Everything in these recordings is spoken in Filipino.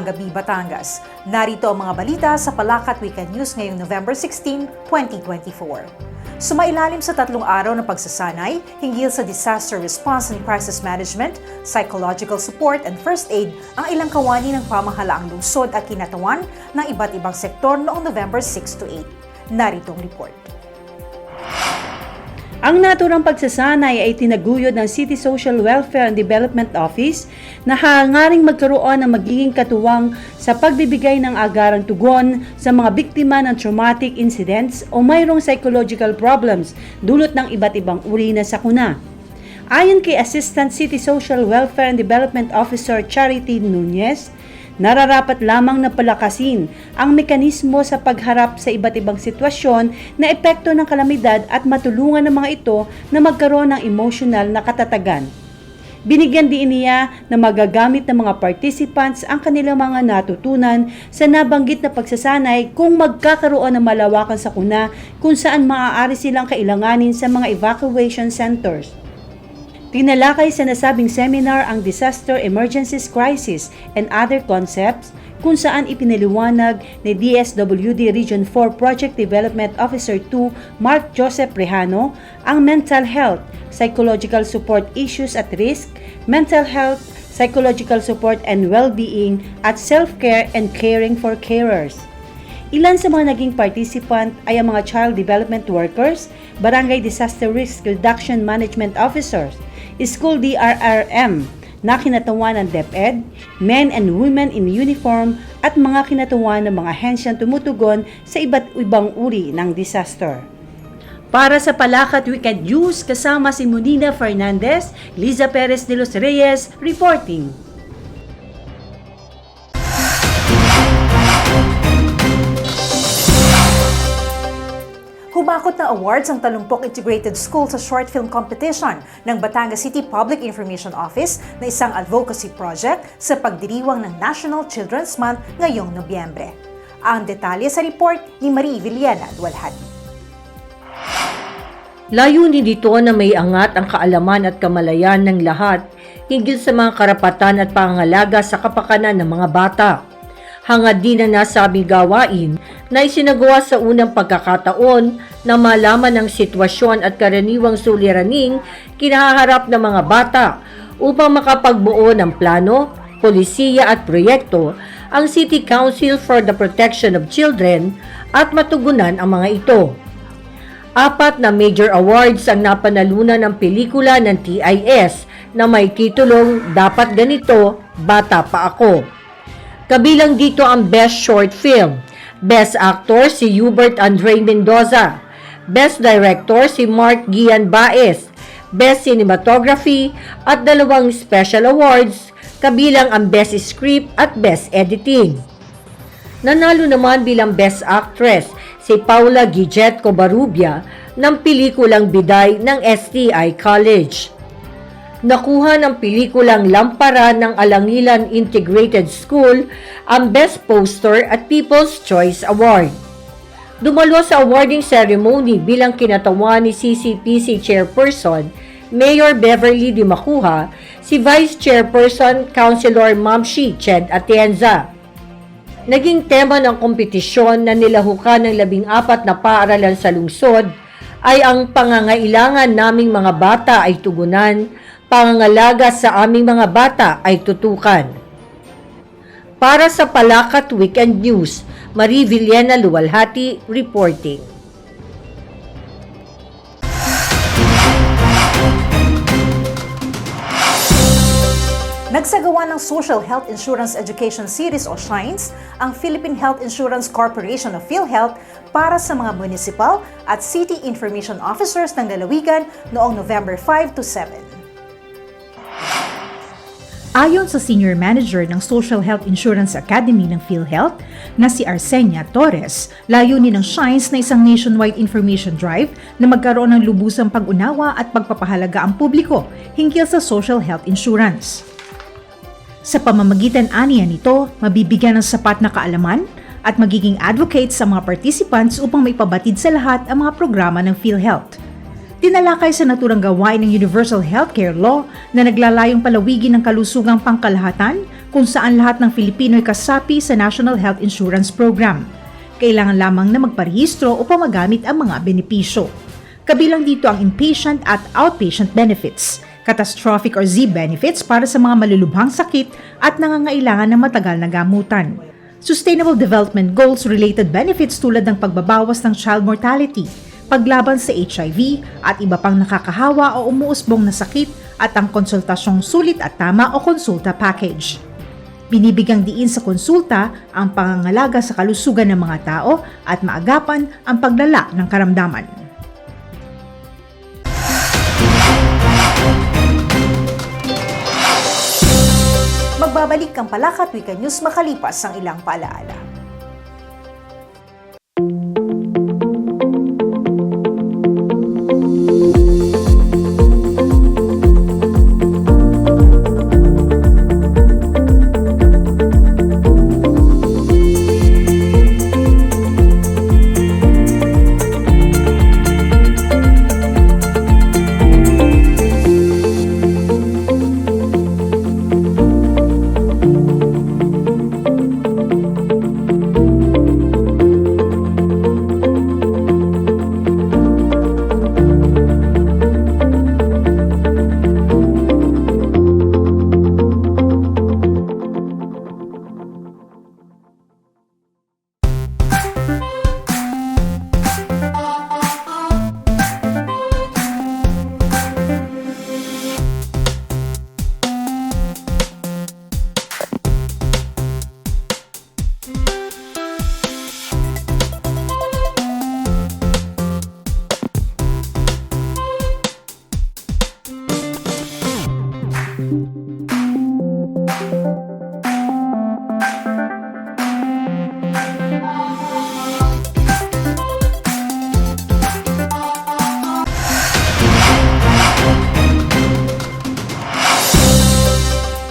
gabi, Batangas. Narito ang mga balita sa Palakat Weekend News ngayong November 16, 2024. Sumailalim sa 3 araw ng pagsasanay hinggil sa disaster response and crisis management, psychological support and first aid ang ilang kawani ng pamahalaang lungsod at kinatawan ng iba't ibang sektor noong November 6 to 8. Narito ang report. Ang naturang pagsasanay ay tinaguyod ng City Social Welfare and Development Office na hangaring magkaroon ng magiging katuwang sa pagbibigay ng agarang tugon sa mga biktima ng traumatic incidents o mayroong psychological problems dulot ng iba't ibang uri na sakuna. Ayon kay Assistant City Social Welfare and Development Officer Charity Nunez, nararapat lamang na palakasin ang mekanismo sa pagharap sa iba't ibang sitwasyon na epekto ng kalamidad at matulungan ng mga ito na magkaroon ng emosyonal na katatagan. Binigyan din niya na magagamit ng mga participants ang kanilang mga natutunan sa nabanggit na pagsasanay kung magkakaroon ng malawakan sakuna kung saan maaari silang kailanganin sa mga evacuation centers. Tinalakay sa nasabing seminar ang Disaster Emergencies Crisis and Other Concepts kung saan ipinaliwanag ni DSWD Region 4 Project Development Officer 2 Mark Joseph Rehano ang mental health, psychological support issues at risk, mental health, psychological support and well-being at self-care and caring for carers. Ilan sa mga naging participant ay ang mga child development workers, barangay disaster risk reduction management officers, school DRRM na kinatawan ng DepEd, men and women in uniform at mga kinatawan ng mga hensyang tumutugon sa iba't ibang uri ng disaster. Para sa Palakat Weekend News, kasama si Munina Fernandez, Liza Perez de los Reyes, reporting. Humakot na awards ang Talumpok Integrated School sa short film competition ng Batangas City Public Information Office na isang advocacy project sa pagdiriwang ng National Children's Month ngayong Nobyembre. Ang detalye sa report ni Marie Villena Dualhati. Layunin dito na may angat ang kaalaman at kamalayan ng lahat hinggil sa mga karapatan at pangangalaga sa kapakanan ng mga bata. Hangad din ang nasabing gawain na isinagawa sa unang pagkakataon na malaman ang sitwasyon at karaniwang suliraning kinaharap ng mga bata upang makapagbuo ng plano, polisiya at proyekto ang City Council for the Protection of Children at matugunan ang mga ito. 4 na major awards ang napanalunan ng pelikula ng TIS na may titulong Dapat Ganito, Bata Pa Ako. Kabilang dito ang Best Short Film, Best Actor si Hubert Andre Mendoza, Best Director si Mark Gian Baez, Best Cinematography at 2 Special Awards, kabilang ang Best Script at Best Editing. Nanalo naman bilang Best Actress si Paula Guillet Covarrubia ng pelikulang Biday ng STI College. Nakuha ng pelikulang Lamparan ng Alangilan Integrated School ang Best Poster at People's Choice Award. Dumalo sa awarding ceremony bilang kinatawan ni CCPC Chairperson Mayor Beverly Di Macuja si Vice Chairperson Councilor Mamshi Ched Atienza. Naging tema ng kompetisyon na nilahukan ng 14 na paaralan sa lungsod ay ang pangangailangan naming mga bata ay tugunan, pangangalaga sa aming mga bata ay tutukan. Para sa Palakat Weekend News, Marie Villena Luwalhati reporting. Nagsagawa ng Social Health Insurance Education Series o SHINES ang Philippine Health Insurance Corporation of PhilHealth para sa mga municipal at city information officers ng lalawigan noong November 5 to 7. Ayon sa Senior Manager ng Social Health Insurance Academy ng PhilHealth na si Arsenia Torres, layunin ng SHINES na isang nationwide information drive na magkaroon ng lubusang pag-unawa at pagpapahalaga ang publiko hinggil sa social health insurance. Sa pamamagitan aniya nito, mabibigyan ng sapat na kaalaman at magiging advocate sa mga participants upang maipabatid sa lahat ang mga programa ng PhilHealth. Tinalakay sa naturang gawain ng Universal Healthcare Law na naglalayong palawigin ng kalusugang pangkalahatan kung saan lahat ng Filipino ay kasapi sa National Health Insurance Program. Kailangan lamang na magparehistro upang magamit ang mga benepisyo. Kabilang dito ang inpatient at outpatient benefits, catastrophic or Z benefits para sa mga malulubhang sakit at nangangailangan ng matagal na gamutan. Sustainable Development Goals related benefits tulad ng pagbabawas ng child mortality, paglaban sa HIV at iba pang nakakahawa o umuusbong na sakit at ang konsultasyong sulit at tama o konsulta package. Binibigyang diin sa konsulta ang pangangalaga sa kalusugan ng mga tao at maagapan ang paglala ng karamdaman. Magbabalik ang Palakat Weekend News makalipas ang ilang paalaala.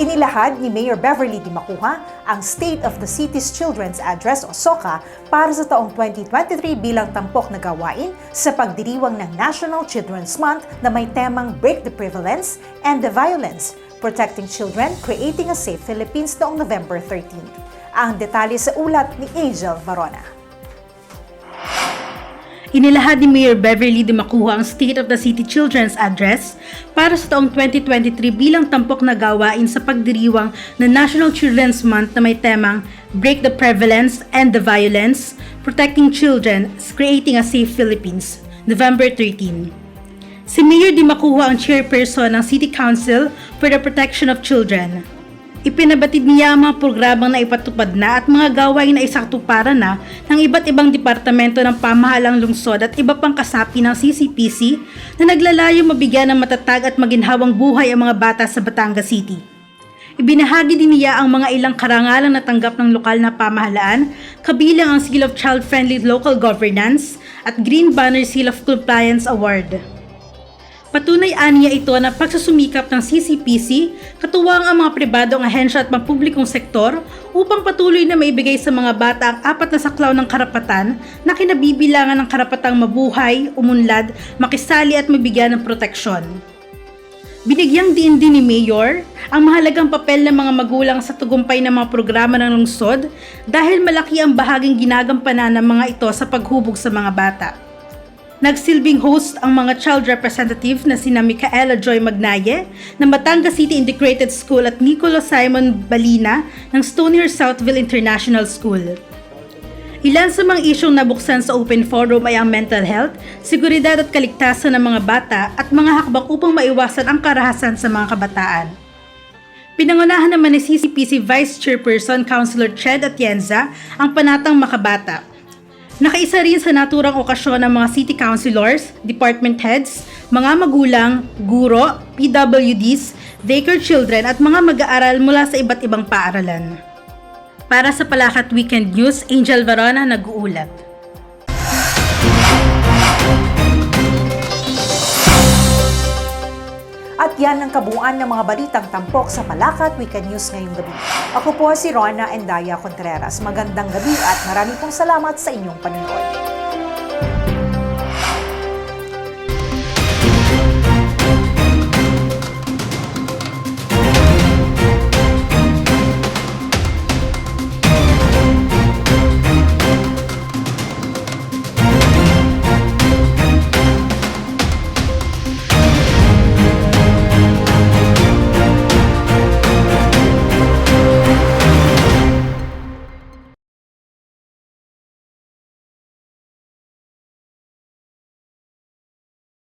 Inilahad ni Mayor Beverly D. Macuja ang State of the City's Children's Address o SOCA para sa taong 2023 bilang tampok na gawain sa pagdiriwang ng National Children's Month na may temang Break the Prevalence and the Violence, Protecting Children, Creating a Safe Philippines noong November 13. Ang detalye sa ulat ni Angel Varona. Inilahad ni Mayor Beverly D. Macuja ang State of the City Children's Address para sa taong 2023 bilang tampok na gawain sa pagdiriwang ng National Children's Month na may temang Break the Prevalence and the Violence, Protecting Children, Creating a Safe Philippines, November 13. Si Mayor D. Macuja ang chairperson ng City Council for the Protection of Children. Ipinabatid niya ang mga programang na ipatupad na at mga gawain na isaktuparan na ng iba't ibang departamento ng pamahalang lungsod at iba pang kasapi ng CCPC na naglalayong mabigyan ng matatag at maginhawang buhay ang mga bata sa Batangas City. Ibinahagi din niya ang mga ilang karangalang natanggap ng lokal na pamahalaan, kabilang ang Seal of Child-Friendly Local Governance at Green Banner Seal of Compliance Award. Patunay aniya ito na pagsusumikap ng CCPC, katuwang ang mga pribadong ahensya at pampublikong sektor upang patuloy na maibigay sa mga bata ang apat na saklaw ng karapatan na kinabibilangan ng karapatang mabuhay, umunlad, makisali at mabigyan ng proteksyon. Binigyang diin din ni Mayor ang mahalagang papel ng mga magulang sa tagumpay ng mga programa ng lungsod dahil malaki ang bahaging ginagampanan ng mga ito sa paghubog sa mga bata. Nagsilbing host ang mga child representative na sina Micaela Joy Magnaye ng Batangas City Integrated School at Nicolo Simon Balina ng Stony Hill Southville International School. Ilan sa mga isyong nabuksan sa open forum ay ang mental health, seguridad at kaligtasan ng mga bata at mga hakbang upang maiwasan ang karahasan sa mga kabataan. Pinangunahan naman ni CCPC Vice Chairperson Councilor Ched Atienza ang panatang makabata. Nakaisa rin sa naturang okasyon ng mga city councilors, department heads, mga magulang, guro, PWDs, daycare children at mga mag-aaral mula sa iba't ibang paaralan. Para sa Palakat Weekend News, Angel Varona nag-uulat. At yan ang kabuuan ng mga balitang tampok sa Palakat Weekend News ngayong gabi. Ako po si Rona Endaya Contreras. Magandang gabi at marami pong salamat sa inyong panonood.